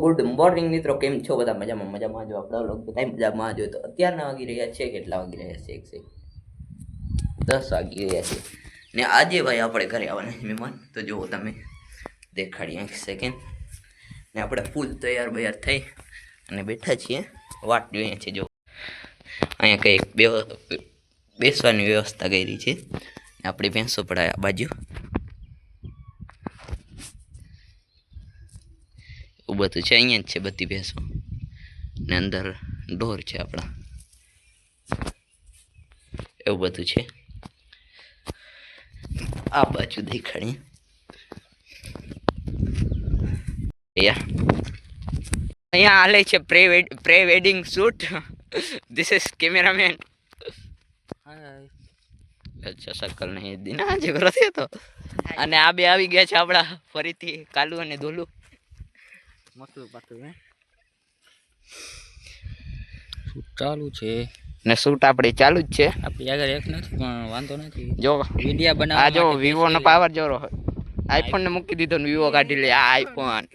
Good morning મિત્રો, કેમ છો બધા? મજામાં જો આપણા લોકો બધા મજામાં જો. તો અત્યારના વાગી રહ્યા છે, કેટલા વાગી રહ્યા છે? 10 વાગી રહ્યા છે ને આજે ભાઈ આપણે ઘરે આવવાના છે મહેમાન. તો જુઓ તમે, દેખાડીએ એક સેકન્ડ. ને આપણે ફૂલ તૈયાર થઈ અને બેઠા છીએ, વાટ જોઈએ છે. જો અહીંયા કંઈક બેસવાની વ્યવસ્થા કરી છે. આપણી ભેંસો પડાય આ બાજુ, એવું બધું છે. અહીંયા જ છે બધી ભેંસો ને અંદર ઢોર છે આપણા, એવું બધું છે. આ બાજુ દેખાડીએ. અહીંયા હાલે છે pre wedding shoot. This is cameraman. અચ્છા, શકલ નહીં દિના જેવો થયો તો. અને આ બે આવી ગયા છે આપણા ફરીથી, કાલુ અને ધોલુ. મસ્તું પાતું હે શૂટ ચાલુ છે ને શૂટ આપણે ચાલુ જ છે. આપણી આગળ એક નથી પણ વાંધો નથી. જો વિડિયા બનાવવા આ જો વિવો નો પાવર જોરો. આઈફોન ને મૂકી દીધો ને વિવો કાઢી લે. આ આઈફોન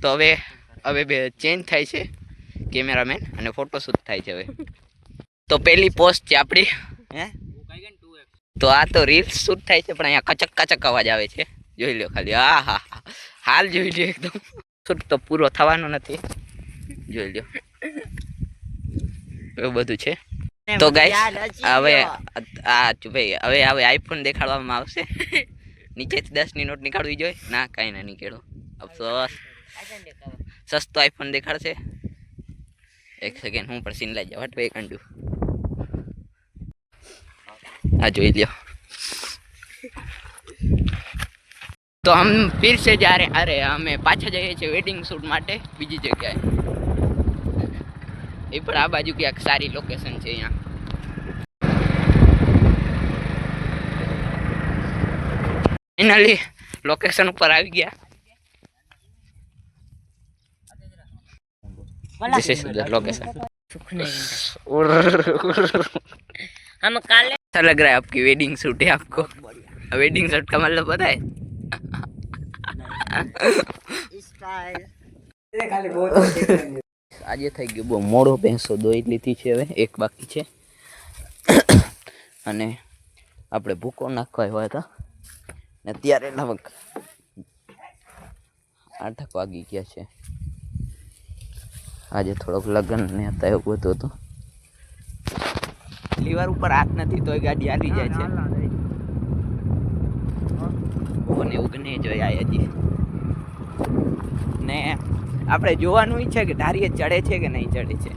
તો હવે બે ચેન્જ થાય છે કેમેરામેન અને ફોટોશૂટ થાય છે. હવે તો પહેલી પોસ્ટ છે આપણી. હે તો આ તો રીલ શૂટ થાય છે, પણ અહીંયા કચક અવાજ આવે છે. જોઈ લો ખાલી. હા હા હા, હાલ જોઈ લો. એકદમ શૂટ તો પૂરો થવાનો નથી, જોઈ લો. એવું બધું છે. તો ગાઈસ હવે ભાઈ હવે આઈફોન દેખાડવામાં આવશે. નીચેથી 10 ની નોટ નીકાળવી જોઈએ. ના, કાંઈ ના નીકળો, અફસોસ. સસ્તો આઈફોન દેખાડશે. એક સેકન્ડ, હું પણ સીન લઈ જાઉં. હટ, વેક અંડુ. આ જોઈ લ્યો. તો હમ ફિર से जा रहे अरे અમે પાછા જઈએ છીએ વેડિંગ શૂટ માટે બીજી જગ્યાએ. એ પણ આ બાજુ ક્યાંક સારી લોકેશન છે. અહીંયા ફાઇનલી લોકેશન ઉપર આવી ગયા. This is the location. हम काले अच्छा लग रहा है आपकी वेडिंग शूट है आपको? वेडिंग शूट का मतलब पता है? આજે થઈ ગયું બહુ મોડો. ભેંસો દોઈ લીધી છે, હવે એક બાકી છે. અને આપણે ભૂકો નાખવા આવ્યા હતા ને અત્યારે લગભગ 8 વાગી ગયા છે. આજે થોડોક લગ્ન ને હતા, એવું બધું હતું. લીવર ઉપર હાથ નથી તોય ગાડી હાલી જાય છે. કોને એવું નહીં જોયા હજી. ને આપણે જોવાનું છે કે ધારીએ ચડે છે કે નહીં ચડે છે.